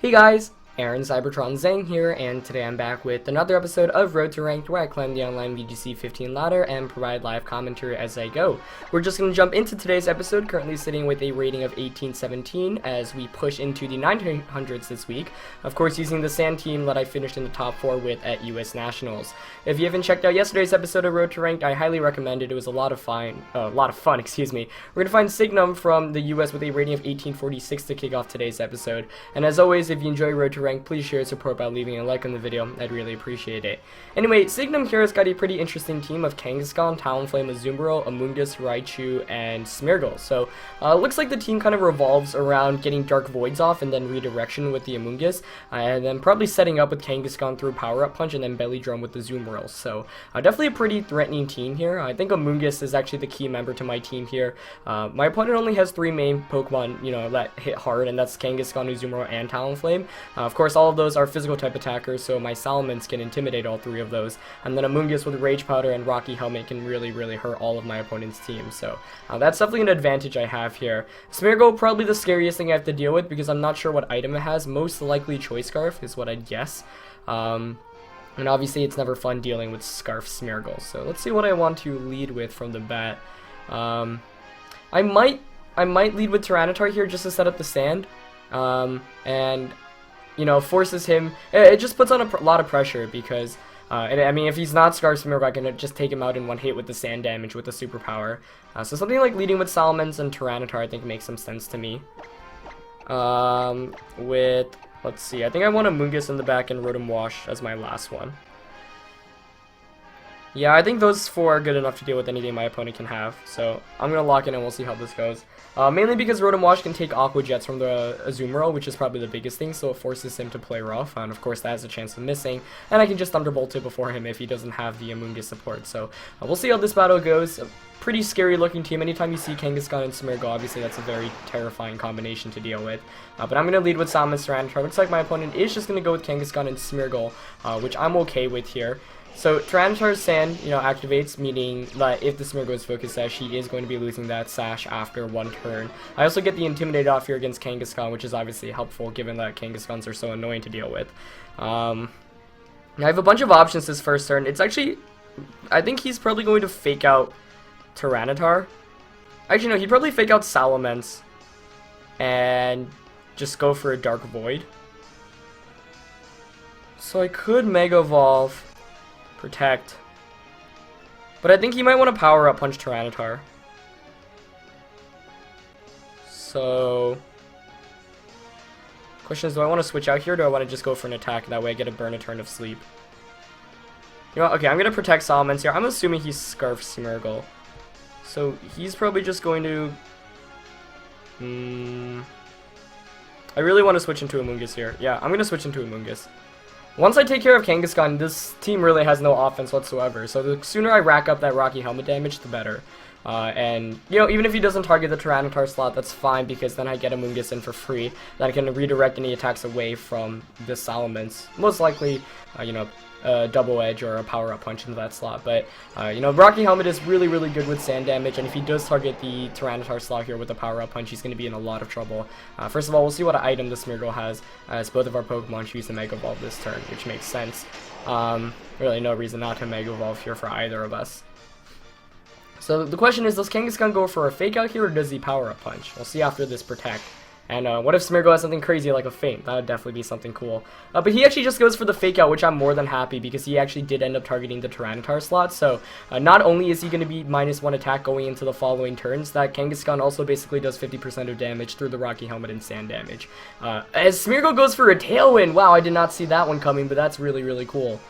Hey guys, Aaron Cybertron Zhang here, and today I'm back with another episode of Road to Ranked, where I climb the online VGC 15 ladder and provide live commentary as I go. We're just going to jump into today's episode, currently sitting with a rating of 1817 as we push into the 900s this week, of course using the sand team that I finished in the top 4 with at US Nationals. If you haven't checked out yesterday's episode of Road to Ranked, I highly recommend it. It was a lot of fun. We're going to find Signum from the US with a rating of 1846 to kick off today's episode. And as always, if you enjoy Road to Rank, please share your support by leaving a like on the video. I'd really appreciate it. Anyway, Signum here has got a pretty interesting team of Kangaskhan, Talonflame, Azumarill, Amoonguss, Raichu, and Smeargle. So, looks like the team kind of revolves around getting Dark Voids off and then redirection with the Amoonguss, and then probably setting up with Kangaskhan through Power Up Punch and then Belly Drum with the Azumarill. So, definitely a pretty threatening team here. I think Amoonguss is actually the key member to my team here. My opponent only has 3 main Pokemon, that hit hard, and that's Kangaskhan, Azumarill, and Talonflame. Of course, all of those are physical type attackers, so my Salamence can intimidate all 3 of those. And then Amoonguss with Rage Powder and Rocky Helmet can really hurt all of my opponent's team. So that's definitely an advantage I have here. Smeargle, probably the scariest thing I have to deal with because I'm not sure what item it has. Most likely Choice Scarf is what I'd guess. And obviously it's never fun dealing with Scarf Smeargle. So let's see what I want to lead with from the bat. I might lead with Tyranitar here just to set up the sand. And forces him. It just puts on a lot of pressure because, I mean, if he's not Scarf Smeargle, I can just take him out in one hit with the sand damage with the superpower. So something like leading with Salamence and Tyranitar I think makes some sense to me. Let's see, I think I want Amoonguss in the back and Rotom Wash as my last one. Yeah, I think those 4 are good enough to deal with anything my opponent can have. So I'm going to lock in and we'll see how this goes. Mainly because Rotom Wash can take Aqua Jets from the Azumarill, which is probably the biggest thing, so it forces him to play rough, and of course that has a chance of missing, and I can just Thunderbolt it before him if he doesn't have the Amoonguss support. So we'll see how this battle goes. A pretty scary looking team. Anytime you see Kangaskhan and Smeargle, obviously that's a very terrifying combination to deal with. But I'm going to lead with Salamence Tyranitar. Looks like my opponent is just going to go with Kangaskhan and Smeargle, which I'm okay with here. So Tyranitar's Sand, activates, meaning that if the Smeargle is Focus Sash, she is going to be losing that Sash after 1 turn. I also get the Intimidate off here against Kangaskhan, which is obviously helpful given that Kangaskhan's are so annoying to deal with. I have a bunch of options this first turn. It's actually, I think he's probably going to fake out Tyranitar. Actually, no, he'd probably fake out Salamence and just go for a Dark Void. So I could Mega Evolve, Protect, but I think he might want to Power Up Punch Tyranitar. So, question is, do I want to switch out here, or do I want to just go for an attack? That way I get a burn a turn of sleep. You know what? Okay, I'm going to Protect Salamence here. I'm assuming he's Scarf Smeargle. So, he's probably just going to... I really want to switch into Amoonguss here. Yeah, I'm going to switch into Amoonguss. Once I take care of Kangaskhan, this team really has no offense whatsoever, so the sooner I rack up that Rocky Helmet damage, the better. And, even if he doesn't target the Tyranitar slot, that's fine, because then I get Amoonguss in for free, then I can redirect any attacks away from the Salamence. Most likely, a Double Edge or a Power Up Punch into that slot, but, Rocky Helmet is really good with sand damage, and if he does target the Tyranitar slot here with a Power Up Punch, he's going to be in a lot of trouble. First of all, we'll see what item the Smeargle has, as both of our Pokemon choose to Mega Evolve this turn, which makes sense. Really no reason not to Mega Evolve here for either of us. So the question is, does Kangaskhan go for a Fake Out here, or does he Power Up Punch? We'll see after this Protect. And what if Smeargle has something crazy like a Feint? That would definitely be something cool. But he actually just goes for the Fake Out, which I'm more than happy, because he actually did end up targeting the Tyranitar slot. So not only is he going to be -1 attack going into the following turns, that Kangaskhan also basically does 50% of damage through the Rocky Helmet and Sand damage. As Smeargle goes for a Tailwind, wow, I did not see that one coming, but that's really cool.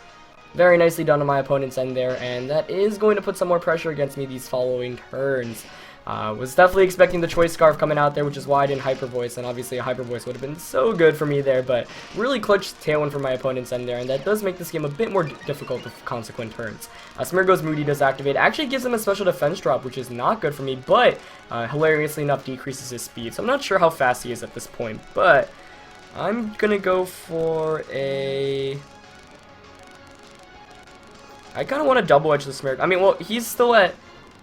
Very nicely done on my opponent's end there, and that is going to put some more pressure against me these following turns. Was definitely expecting the Choice Scarf coming out there, which is why I didn't Hyper Voice, and obviously a Hyper Voice would have been so good for me there, but really clutch Tailwind for my opponent's end there, and that does make this game a bit more difficult with consequent turns. Smeargle's Moody does activate. Actually gives him a special defense drop, which is not good for me, but hilariously enough decreases his speed, so I'm not sure how fast he is at this point, but I'm gonna go for a... I kind of want to Double Edge the Smeargle. I mean, well, he's still at...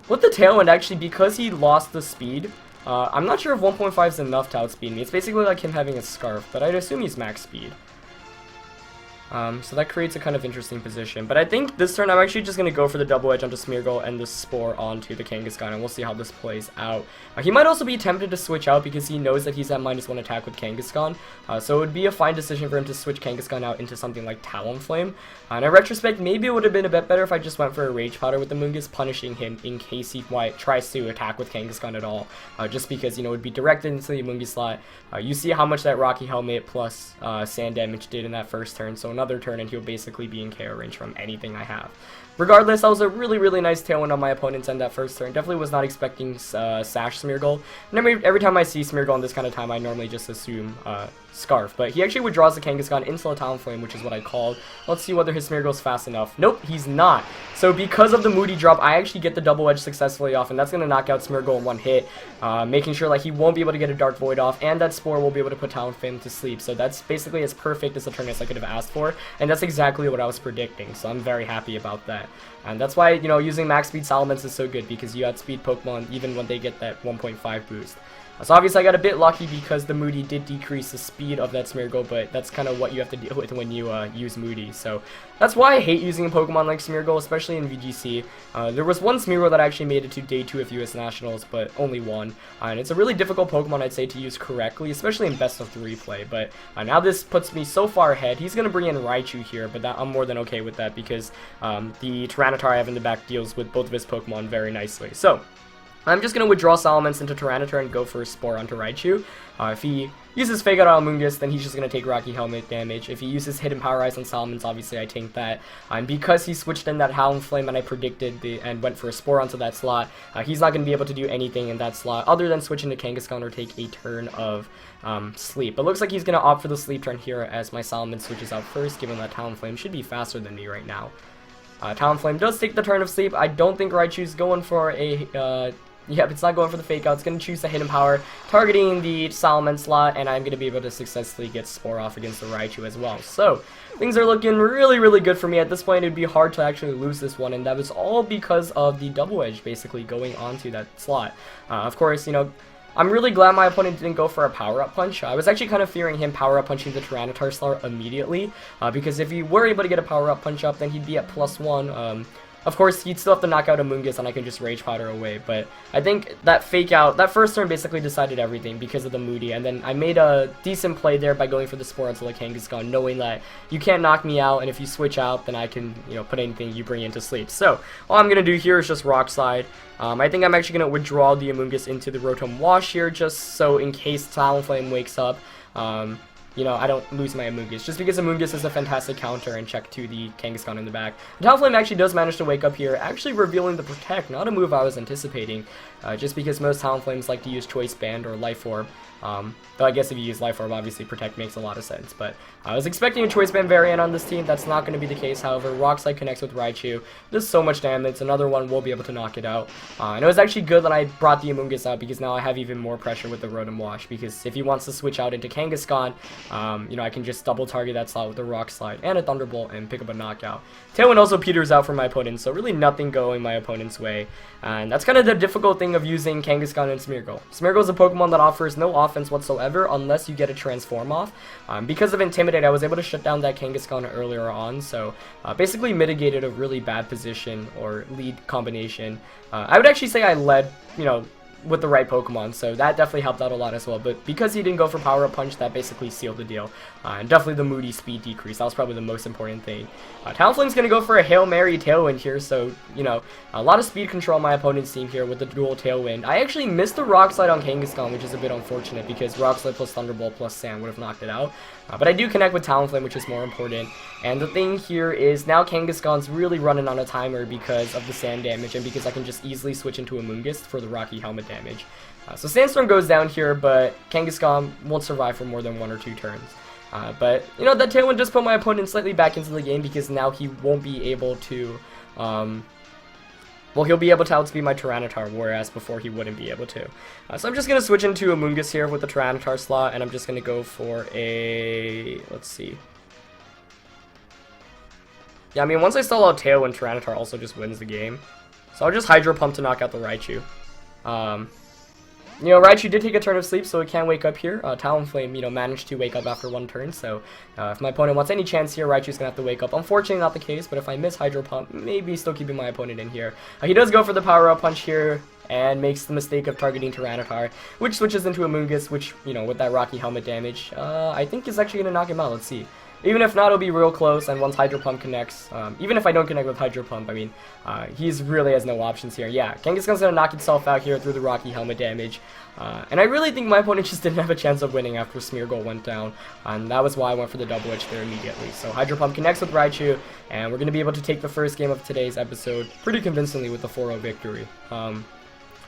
With the Tailwind, actually, because he lost the speed, I'm not sure if 1.5 is enough to outspeed me. It's basically like him having a Scarf, but I'd assume he's max speed. So that creates a kind of interesting position. But I think this turn I'm actually just going to go for the double edge onto Smeargle and the Spore onto the Kangaskhan, and we'll see how this plays out. He might also be tempted to switch out because he knows that he's at -1 attack with Kangaskhan. So it would be a fine decision for him to switch Kangaskhan out into something like Talonflame. And in retrospect, maybe it would have been a bit better if I just went for a Rage Powder with the Amoonguss, punishing him in case he tries to attack with Kangaskhan at all. Just because, you know, it would be directed into the Amoonguss slot. You see how much that Rocky Helmet plus sand damage did in that first turn, so another turn and he'll basically be in KO range from anything I have. Regardless, that was a really nice tailwind on my opponent's end that first turn. Definitely was not expecting Sash Smeargle. And every time I see Smeargle in this kind of time, I normally just assume Scarf. But he actually withdraws the Kangaskhan into the Talonflame, which is what I called. Let's see whether his Smeargle's fast enough. Nope, he's not. So because of the Moody drop, I actually get the double edge successfully off, and that's going to knock out Smeargle in one hit, making sure like he won't be able to get a Dark Void off, and that Spore will be able to put Talonflame to sleep. So that's basically as perfect as a turn as I could have asked for, and that's exactly what I was predicting. So I'm very happy about that. And that's why, you know, using max speed Salamence is so good, because you outspeed Pokemon even when they get that 1.5 boost. So obviously I got a bit lucky because the Moody did decrease the speed of that Smeargle, but that's kind of what you have to deal with when you use Moody. So that's why I hate using a Pokemon like Smeargle, especially in VGC. There was one Smeargle that actually made it to Day 2 of US Nationals, but only one. And it's a really difficult Pokemon, I'd say, to use correctly, especially in best of 3 play. But now this puts me so far ahead. He's going to bring in Raichu here, but I'm more than okay with that because the Tyranitar I have in the back deals with both of his Pokemon very nicely. So I'm just going to withdraw Salamence into Tyranitar and go for a Spore onto Raichu. If he uses Fake Out on Amoonguss, then he's just going to take Rocky Helmet damage. If he uses Hidden Power Ice on Salamence, obviously I tank that. And because he switched in that Talonflame and I predicted and went for a Spore onto that slot, he's not going to be able to do anything in that slot other than switch into Kangaskhan or take a turn of sleep. But looks like he's going to opt for the sleep turn here as my Salamence switches out first, given that Talonflame should be faster than me right now. Talonflame does take the turn of sleep. I don't think Raichu's going for a yep, it's not going for the Fake Out. It's going to choose the Hidden Power, targeting the Salamence slot, and I'm going to be able to successfully get Spore off against the Raichu as well. So, things are looking really good for me. At this point, it would be hard to actually lose this one, and that was all because of the Double Edge basically going onto that slot. Of course, you know, I'm really glad my opponent didn't go for a power-up punch. I was actually kind of fearing him power-up punching the Tyranitar slot immediately, because if he were able to get a power-up punch up, then he'd be at +1. Of course, he'd still have to knock out Amoonguss, and I can just Rage Powder away, but I think that Fake Out, that first turn basically decided everything because of the Moody, and then I made a decent play there by going for the Spore until the Kangaskhan, knowing that you can't knock me out, and if you switch out, then I can, you know, put anything you bring into sleep. So, all I'm going to do here is just Rock Slide. I think I'm actually going to withdraw the Amoonguss into the Rotom Wash here, just so in case Talonflame wakes up, you know, I don't lose my Amoonguss, just because Amoonguss is a fantastic counter and check to the Kangaskhan in the back. Talonflame actually does manage to wake up here, actually revealing the Protect, not a move I was anticipating, just because most Talonflames like to use Choice Band or Life Orb. Though I guess if you use Life Orb, obviously Protect makes a lot of sense, but I was expecting a Choice Band variant on this team. That's not going to be the case. However, Rock Slide connects with Raichu, does so much damage, another one will be able to knock it out, and it was actually good that I brought the Amoonguss out, because now I have even more pressure with the Rotom Wash, because if he wants to switch out into Kangaskhan, you know, I can just double target that slot with a Rock Slide and a Thunderbolt and pick up a knockout. Tailwind also peters out for my opponent, so really nothing going my opponent's way, and that's kind of the difficult thing of using Kangaskhan and Smeargle. Smeargle is a Pokemon that offers no offense whatsoever unless you get a Transform off. Because of Intimidate, I was able to shut down that Kangaskhan earlier on, so basically mitigated a really bad position or lead combination. I would actually say I led, you know, with the right Pokemon, so that definitely helped out a lot as well, but because he didn't go for Power Up Punch, that basically sealed the deal, and definitely the Moody speed decrease, that was probably the most important thing. Talonflame's going to go for a Hail Mary Tailwind here, so, you know, a lot of speed control on my opponent's team here with the dual Tailwind. I actually missed the Rock Slide on Kangaskhan, which is a bit unfortunate, because Rock Slide plus Thunderbolt plus Sand would have knocked it out, but I do connect with Talonflame, which is more important, and the thing here is now Kangaskhan's really running on a timer because of the Sand damage, and because I can just easily switch into Amoonguss for the Rocky Helmet damage. So Sandstorm goes down here, but Kangaskhan won't survive for more than 1 or 2 turns. But, you know, that Tailwind does put my opponent slightly back into the game, because now he won't be able to, well, he'll be able to outspeed my Tyranitar, whereas before he wouldn't be able to. So I'm just going to switch into Amoonguss here with the Tyranitar slot, and I'm just going to go for a, let's see. Yeah, I mean, once I stall out Tailwind, Tyranitar also just wins the game. So I'll just Hydro Pump to knock out the Raichu. you know, Raichu did take a turn of sleep, so it can wake up here. Talonflame, you know, managed to wake up after 1 turn, so if my opponent wants any chance here, Raichu's gonna have to wake up. Unfortunately, not the case, but if I miss Hydro Pump, maybe still keeping my opponent in here. He does go for the Power-Up Punch here, and makes the mistake of targeting Tyranitar, which switches into Amoonguss, which, you know, with that Rocky Helmet damage, I think is actually gonna knock him out. Let's see. Even if not, it'll be real close, and once Hydro Pump connects, even if I don't connect with Hydro Pump, I mean, he's really has no options here. Yeah, Kangaskhan's gonna knock itself out here through the Rocky Helmet damage, and I really think my opponent just didn't have a chance of winning after Smeargle went down, and that was why I went for the double edge there immediately. So Hydro Pump connects with Raichu, and we're gonna be able to take the first game of today's episode pretty convincingly with the 4-0 victory.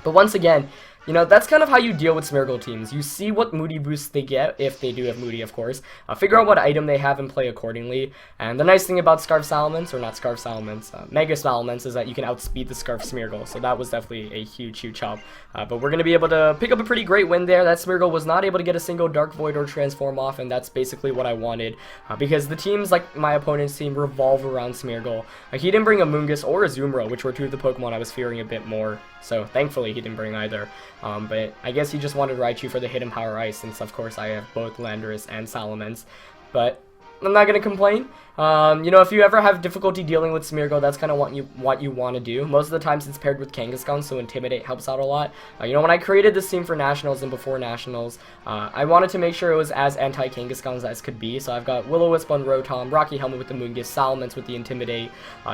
But once again, you know, that's kind of how you deal with Smeargle teams. You see what Moody boosts they get, if they do have Moody, of course. Figure out what item they have and play accordingly. And the nice thing about Scarf Salamence, or not Scarf Salamence, Mega Salamence, is that you can outspeed the Scarf Smeargle. So that was definitely a huge, huge help. But we're going to be able to pick up a pretty great win there. That Smeargle was not able to get a single Dark Void or Transform off, and that's basically what I wanted. Because the teams, like my opponent's team, revolve around Smeargle. He didn't bring Amoonguss or Azumarill, which were two of the Pokemon I was fearing a bit more. So thankfully he didn't bring either. But I guess he just wanted Raichu for the Hidden Power Ice, since of course I have both Landorus and Salamence. But I'm not going to complain. You know, if you ever have difficulty dealing with Smeargle, that's kind of what you want to do. Most of the times it's paired with Kangaskhan, so Intimidate helps out a lot. You know, when I created this team for Nationals and before Nationals, I wanted to make sure it was as anti-Kangaskhan as could be. So I've got Will-O-Wisp on Rotom, Rocky Helmet with the Moonguss, Salamence with the Intimidate,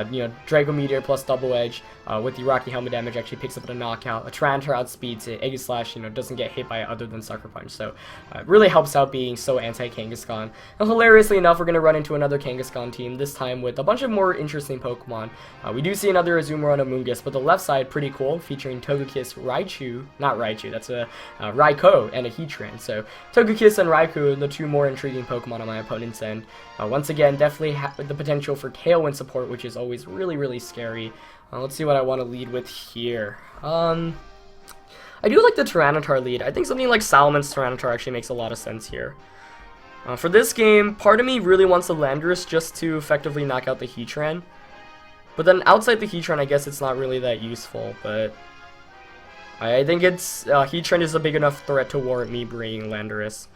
you know, Draco Meteor plus Double Edge with the Rocky Helmet damage actually picks up the knockout. A Tyranitar outspeeds it. Aegislash, you know, doesn't get hit by it other than Sucker Punch. So it really helps out being so anti-Kangaskhan. And hilariously enough, we're going to run into another Kangaskhan team, this time with a bunch of more interesting Pokemon. We do see another Azumarill and Amoonguss, but the left side pretty cool, featuring Togekiss, Raichu, not Raichu, that's a Raikou and a Heatran. So Togekiss and Raikou, the two more intriguing Pokemon on my opponent's end. Once again, definitely the potential for Tailwind support, which is always really, really scary. Let's see what I want to lead with here. I do like the Tyranitar lead. I think something like Salamence Tyranitar actually makes a lot of sense here. For this game, part of me really wants the Landorus just to effectively knock out the Heatran. But then outside the Heatran, I guess it's not really that useful, but I think it's Heatran is a big enough threat to warrant me bringing Landorus.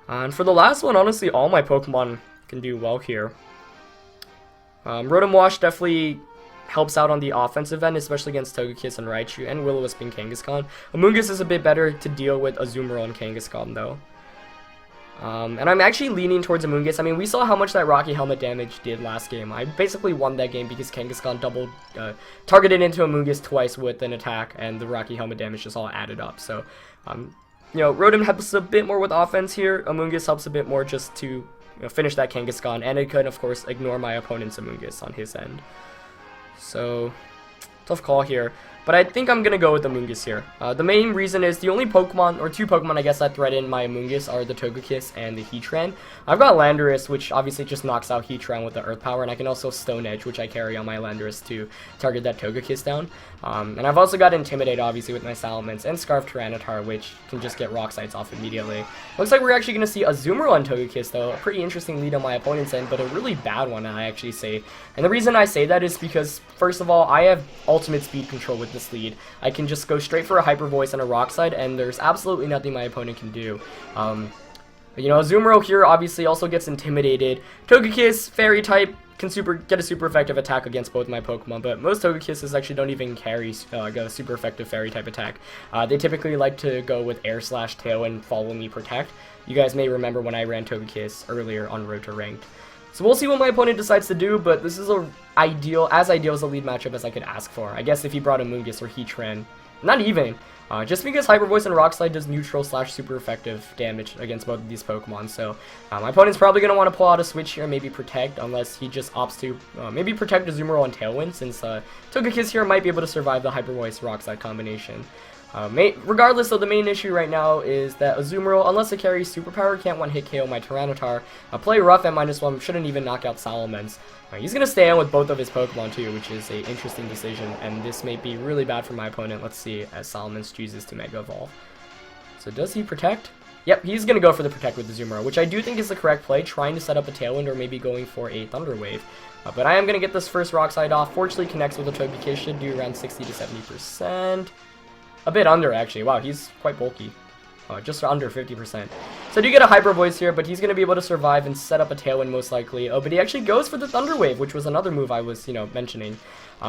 And for the last one, honestly, all my Pokemon can do well here. Rotom Wash definitely helps out on the offensive end, especially against Togekiss and Raichu, and Will-O-Wisp and Kangaskhan. Amoonguss is a bit better to deal with Azumarill and Kangaskhan, though. And I'm actually leaning towards Amoonguss. I mean, we saw how much that Rocky Helmet damage did last game. I basically won that game because Kangaskhan targeted into Amoonguss twice with an attack, and the Rocky Helmet damage just all added up. So, you know, Rotom helps a bit more with offense here. Amoonguss helps a bit more just to, you know, finish that Kangaskhan, and it could, of course, ignore my opponent's Amoonguss on his end. So, tough call here. But I think I'm going to go with the Amoonguss here. The main reason is the only Pokemon, or two Pokemon I guess that threaten my Amoonguss are the Togekiss and the Heatran. I've got Landorus, which obviously just knocks out Heatran with the Earth Power, and I can also Stone Edge, which I carry on my Landorus to target that Togekiss down. And I've also got Intimidate, obviously, with my Salamence, and Scarf Tyranitar, which can just get Rock Sites off immediately. Looks like we're actually going to see Azumarill on Togekiss, though. A pretty interesting lead on my opponent's end, but a really bad one, I actually say. And the reason I say that is because, first of all, I have ultimate speed control with this lead. I can just go straight for a Hyper Voice and a Rock Slide, and there's absolutely nothing my opponent can do. You know, Azumarill here obviously also gets Intimidated. Togekiss, Fairy type, can get a super effective attack against both my Pokemon, but most Togekisses actually don't even carry a super effective Fairy type attack. They typically like to go with Air Slash, Tail, and Follow Me Protect. You guys may remember when I ran Togekiss earlier on Road to Ranked. So we'll see what my opponent decides to do, but this is as ideal as a lead matchup as I could ask for. I guess if he brought Amoonguss or Heatran, not even. Just because Hyper Voice and Rock Slide does neutral / super effective damage against both of these Pokemon, so my opponent's probably going to want to pull out a switch here, maybe Protect, unless he just opts to maybe Protect Azumarill on Tailwind, since Togekiss here might be able to survive the Hyper Voice Rock Slide combination. Regardless, though, the main issue right now is that Azumarill, unless it carries Superpower, can't one-hit KO my Tyranitar. Play rough at -1, shouldn't even knock out Salamence. He's going to stay on with both of his Pokemon, too, which is a interesting decision, and this may be really bad for my opponent. Let's see, as Salamence chooses to Mega Evolve. So does he Protect? Yep, he's going to go for the Protect with Azumarill, which I do think is the correct play, trying to set up a Tailwind or maybe going for a Thunder Wave. But I am going to get this first Rock Slide off. Fortunately, connects with a Togekiss, should do around 60 to 70%. A bit under, actually. Wow, he's quite bulky. Just under 50%. So I do get a Hyper Voice here, but he's going to be able to survive and set up a Tailwind most likely. Oh, but he actually goes for the Thunder Wave, which was another move I was, mentioning.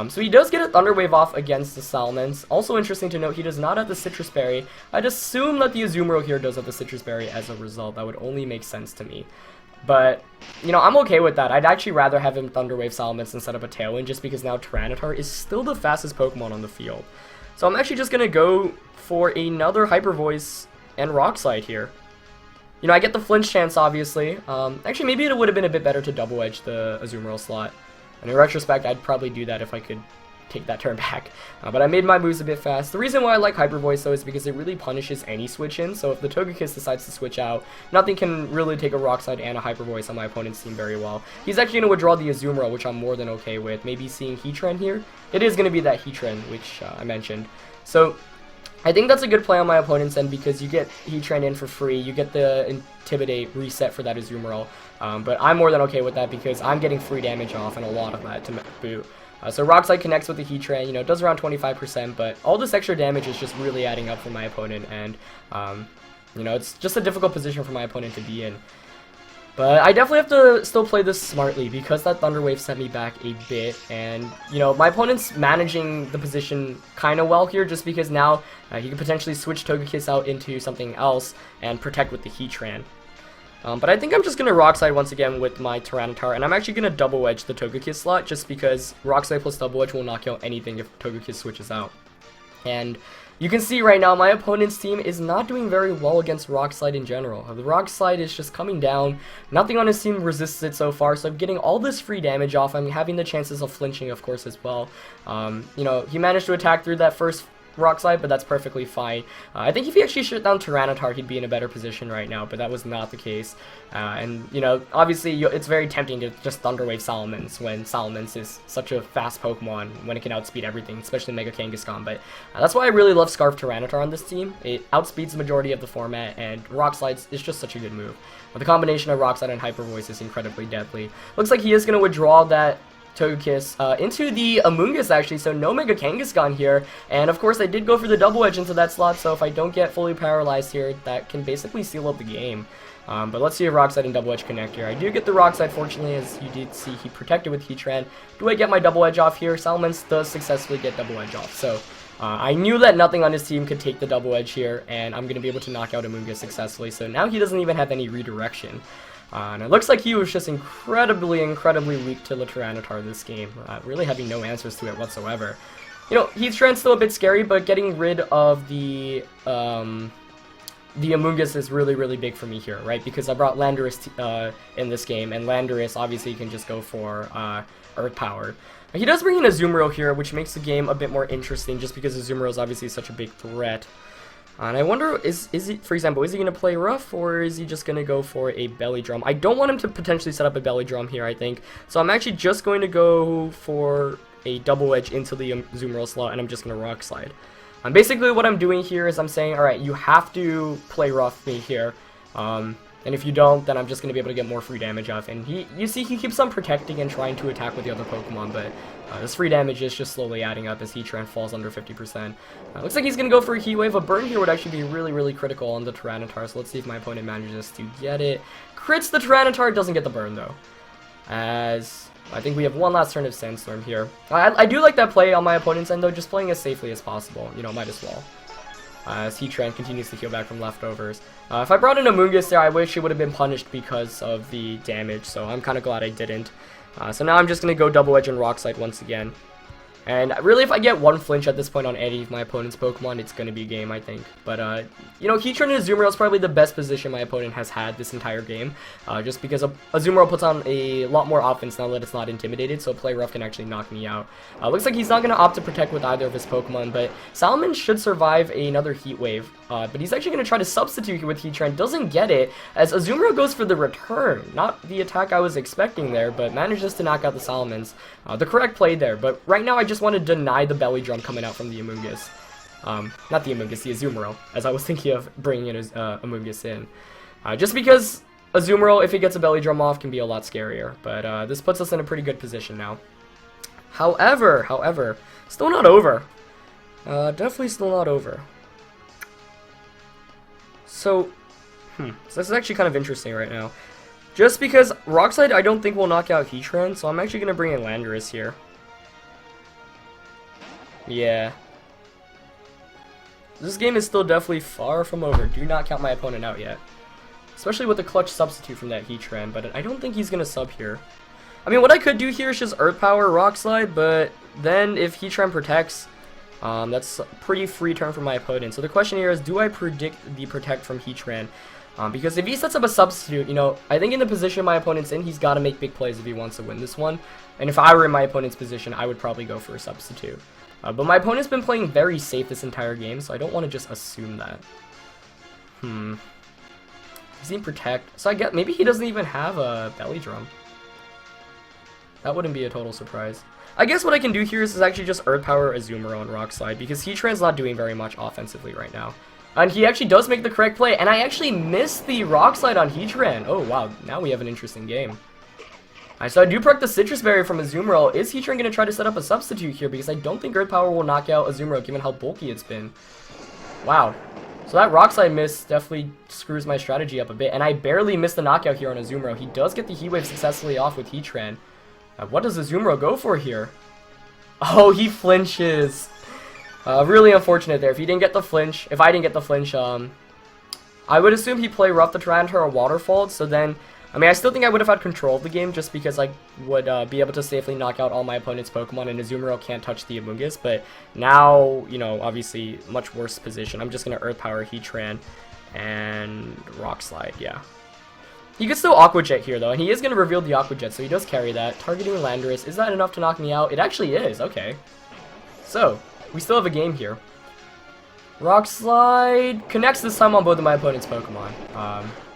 So he does get a Thunder Wave off against the Salamence. Also interesting to note, he does not have the Citrus Berry. I'd assume that the Azumarill here does have the Citrus Berry as a result. That would only make sense to me. But, I'm okay with that. I'd actually rather have him Thunder Wave Salamence and set up a Tailwind, just because now Tyranitar is still the fastest Pokemon on the field. So I'm actually just going to go for another Hyper Voice and Rock Slide here. I get the flinch chance, obviously. Actually, maybe it would have been a bit better to double edge the Azumarill slot. And in retrospect, I'd probably do that if I could take that turn back. But I made my moves a bit fast. The reason why I like Hyper Voice, though, is because it really punishes any switch in. So if the Togekiss decides to switch out, nothing can really take a Rock Slide and a Hyper Voice on my opponent's team very well. He's actually going to withdraw the Azumarill, which I'm more than okay with. Maybe seeing Heatran here. It is going to be that Heatran, which I mentioned. So I think that's a good play on my opponent's end because you get Heatran in for free, you get the Intimidate reset for that Azumarill, but I'm more than okay with that because I'm getting free damage off and a lot of that to boot. So Rock Slide connects with the Heatran, it does around 25%, but all this extra damage is just really adding up for my opponent, and it's just a difficult position for my opponent to be in. But I definitely have to still play this smartly because that Thunder Wave sent me back a bit, and my opponent's managing the position kind of well here just because now he can potentially switch Togekiss out into something else and protect with the Heatran. But I think I'm just going to Rock Slide once again with my Tyranitar, and I'm actually going to double edge the Togekiss slot just because Rock Slide plus double edge will knock out anything if Togekiss switches out. And you can see right now my opponent's team is not doing very well against Rock Slide in general. The Rock Slide is just coming down. Nothing on his team resists it so far, so I'm getting all this free damage off. I'm having the chances of flinching, of course, as well. He managed to attack through that first Rock Slide, but that's perfectly fine. I think if he actually shut down Tyranitar, he'd be in a better position right now, but that was not the case. Obviously, it's very tempting to just Thunder Wave Salamence when Salamence is such a fast Pokemon when it can outspeed everything, especially Mega Kangaskhan. But that's why I really love Scarf Tyranitar on this team. It outspeeds the majority of the format, and Rock Slides is just such a good move. The combination of Rock Slide and Hyper Voice is incredibly deadly. Looks like he is going to withdraw that Togekiss into the Amoonguss, actually, so no Mega Kangaskhan here, and of course I did go for the double edge into that slot, so if I don't get fully paralyzed here, that can basically seal up the game. But let's see if Rock Slide and double edge connect here. I do get the Rock Slide, fortunately, as you did see he protected with Heatran. Do I get my double edge off here? Salamence does successfully get double edge off, so I knew that nothing on his team could take the double edge here, and I'm going to be able to knock out Amoonguss successfully, so now he doesn't even have any redirection. And it looks like he was just incredibly weak to the Tyranitar this game, really having no answers to it whatsoever. Heatran's still a bit scary, but getting rid of the Amoonguss is really big for me here, right? Because I brought Landorus in this game, and Landorus obviously can just go for Earth Power. He does bring in a Azumarill here, which makes the game a bit more interesting, just because Azumarill is obviously such a big threat. And I wonder, is he, for example, is he going to play rough, or is he just going to go for a belly drum? I don't want him to potentially set up a belly drum here, I think. So I'm actually just going to go for a double edge into the Azumarill slot, and I'm just going to Rock Slide. Basically what I'm doing here is I'm saying, alright, you have to play rough me here. And if you don't, then I'm just going to be able to get more free damage off. And you see, he keeps on protecting and trying to attack with the other Pokemon, but this free damage is just slowly adding up as Heatran falls under 50%. Looks like he's going to go for a Heat Wave. A burn here would actually be really critical on the Tyranitar, so let's see if my opponent manages to get it. Crits the Tyranitar, doesn't get the burn though, as I think we have one last turn of Sandstorm here. I do like that play on my opponent's end though, just playing as safely as possible, might as well. As Heatran continues to heal back from leftovers. If I brought in Amoonguss there, I wish it would have been punished because of the damage, so I'm kind of glad I didn't. So now I'm just going to go double edge and Rock Slide once again. And really, if I get one flinch at this point on any of my opponent's Pokemon, it's going to be a game, I think. But, Heatran and Azumarill is probably the best position my opponent has had this entire game. Just because Azumarill puts on a lot more offense now that it's not intimidated, so play rough can actually knock me out. Looks like he's not going to opt to protect with either of his Pokemon, but Salamence should survive another Heat Wave. But he's actually going to try to substitute with Heatran, doesn't get it, as Azumarill goes for the return. Not the attack I was expecting there, but manages to knock out the Salamence. The correct play there, but right now I just want to deny the belly drum coming out from the Amoonguss. Not the Amoonguss, the Azumarill, as I was thinking of bringing in Amoonguss in. Just because Azumarill, if he gets a belly drum off, can be a lot scarier, but this puts us in a pretty good position now. However, still not over. Definitely still not over. So this is actually kind of interesting right now. Just because Rock Slide I don't think will knock out Heatran, so I'm actually going to bring in Landorus here. Yeah. This game is still definitely far from over. Do not count my opponent out yet. Especially with the clutch substitute from that Heatran, but I don't think he's going to sub here. I mean, what I could do here is just Earth Power, Rock Slide, but then if Heatran protects, that's a pretty free turn for my opponent. So the question here is, do I predict the protect from Heatran? Because if he sets up a substitute, you know, I think in the position my opponent's in, he's got to make big plays if he wants to win this one. And if I were in my opponent's position, I would probably go for a substitute. But my opponent's been playing very safe this entire game, so I don't want to just assume that. Does he protect? So I get maybe he doesn't even have a belly drum. That wouldn't be a total surprise. I guess what I can do here is actually just Earth Power Azumarill on Rock Slide, because Heatran's not doing very much offensively right now. And he actually does make the correct play, and I actually missed the Rock Slide on Heatran. Oh wow, now we have an interesting game. So I do proc the Citrus Berry from Azumarill. Is Heatran going to try to set up a substitute here? Because I don't think Earth Power will knock out Azumarill given how bulky it's been. Wow. So that Rock Slide miss definitely screws my strategy up a bit. And I barely missed the knockout here on Azumarill. He does get the Heat Wave successfully off with Heatran. What does Azumarill go for here? Oh, he flinches. Really unfortunate there. If he didn't get the flinch, if I didn't get the flinch, I would assume he'd play Rough the Tyranitar or Waterfall, so then I mean, I still think I would have had control of the game just because I would be able to safely knock out all my opponent's Pokemon, and Azumarill can't touch the Amoonguss. But now, you know, obviously, much worse position. I'm just going to Earth Power Heatran and Rock Slide, yeah. He could still Aqua Jet here, though, and he is going to reveal the Aqua Jet, so he does carry that. Targeting Landorus, is that enough to knock me out? It actually is, okay. So, we still have a game here. Rock Slide connects this time on both of my opponent's Pokemon.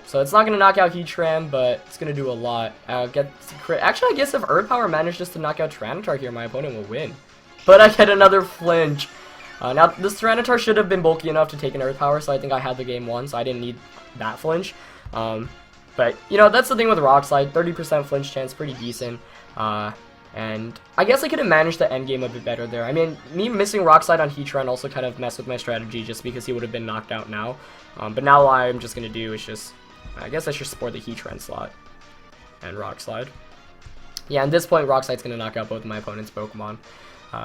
So it's not going to knock out Heatran, but it's going to do a lot. Actually, I guess if Earth Power manages to knock out Tyranitar here, my opponent will win. But I get another flinch. Now, this Tyranitar should have been bulky enough to take an Earth Power, so I think I had the game won, so I didn't need that flinch. But, you know, that's the thing with Rock Slide. 30% flinch chance, pretty decent. And I guess I could have managed the end game a bit better there. I mean, me missing Rock Slide on Heatran also kind of messed with my strategy just because he would have been knocked out now. But now what I'm just going to do is just... I guess I should support the Heatran slot and Rock Slide. Yeah, at this point, Rock Slide's going to knock out both of my opponent's Pokemon.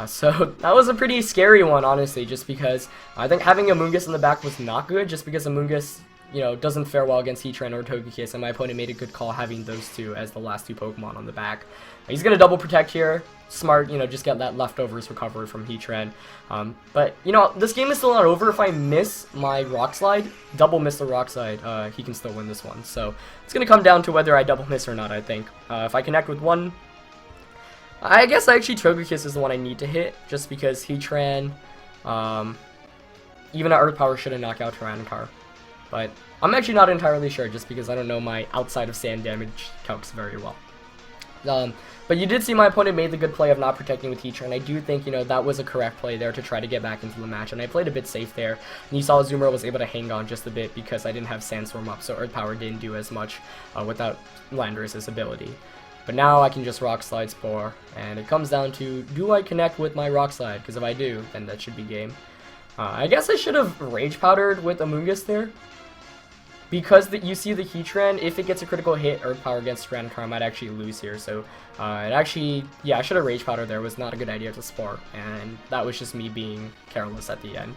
So that was a pretty scary one, honestly, just because I think having Amoonguss in the back was not good, just because Amoonguss, you know, doesn't fare well against Heatran or Togekiss, and my opponent made a good call having those two as the last two Pokemon on the back. He's going to double protect here. Smart, you know, just get that leftovers recovery from Heatran. But, you know, this game is still not over. If I miss my Rock Slide, double miss the Rock Slide, he can still win this one. So it's going to come down to whether I double miss or not, I think. If I connect with one, I guess actually Togekiss is the one I need to hit, just because Heatran, even at Earth Power, shouldn't knock out Tyranitar. But I'm actually not entirely sure, just because I don't know my outside of sand damage calcs very well. But you did see my opponent made the good play of not protecting with Heatran, and I do think, you know, that was a correct play there to try to get back into the match, and I played a bit safe there. And you saw Azumarill was able to hang on just a bit because I didn't have Sandstorm up, so Earth Power didn't do as much without Landorus' ability. But now I can just Rock Slide Spore, and it comes down to, do I connect with my Rock Slide? Because if I do, then that should be game. I guess I should have Rage Powdered with Amoonguss there. Because you see the Heatran, if it gets a critical hit, Earth Power against Tyranitar, I might actually lose here. So, it actually, yeah, I should have Rage Powder there. It was not a good idea to Spore. And that was just me being careless at the end.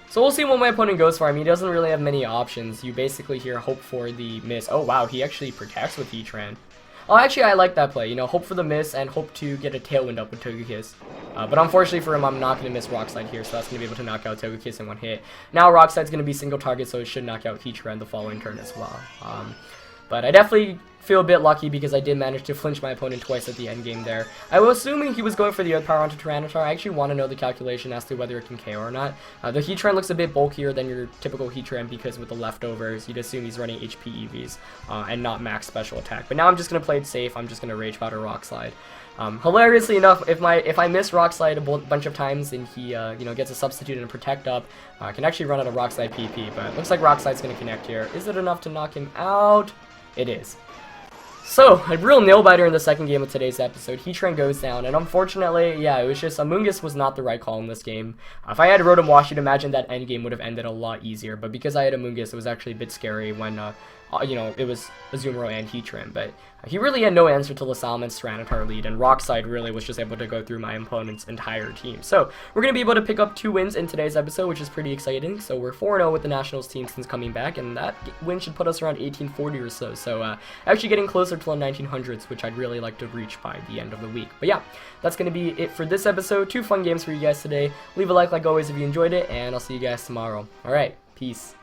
So we'll see what my opponent goes for. I mean, he doesn't really have many options. You basically here hope for the miss. Oh, wow, he actually protects with Heatran. Oh, actually, I like that play. You know, hope for the miss and hope to get a Tailwind up with Togekiss. But unfortunately for him, I'm not going to miss Rock Slide here, so that's going to be able to knock out Togekiss in one hit. Now Rock Slide's going to be single target, so it should knock out Heatran the following turn as well. But I definitely feel a bit lucky because I did manage to flinch my opponent twice at the end game there. I was assuming he was going for the Earth Power onto Tyranitar. I actually want to know the calculation as to whether it can KO or not. The Heatran looks a bit bulkier than your typical Heatran because with the leftovers, you'd assume he's running HP EVs and not max special attack. But now I'm just going to play it safe. I'm just going to Rage Powder Rock Slide. Hilariously enough, if I miss Rock Slide a bunch of times and he you know, gets a substitute and a Protect up, I can actually run out of Rock Slide PP. But it looks like Rock Slide's going to connect here. Is it enough to knock him out? It is. So, a real nail-biter in the second game of today's episode. Heatran goes down, and unfortunately, yeah, it was just Amoonguss was not the right call in this game. If I had Rotom Wash, you'd imagine that endgame would have ended a lot easier, but because I had Amoonguss, it was actually a bit scary when, you know, it was Azumarill and Heatran, but he really had no answer to LaSalle and Tyranitar lead, and Rockside really was just able to go through my opponent's entire team. So, we're going to be able to pick up 2 wins in today's episode, which is pretty exciting. So, we're 4-0 with the Nationals team since coming back, and that win should put us around 1840 or so. So, actually getting closer to the 1900s, which I'd really like to reach by the end of the week. But yeah, that's going to be it for this episode. 2 fun games for you guys today. Leave a like always if you enjoyed it, and I'll see you guys tomorrow. Alright, peace.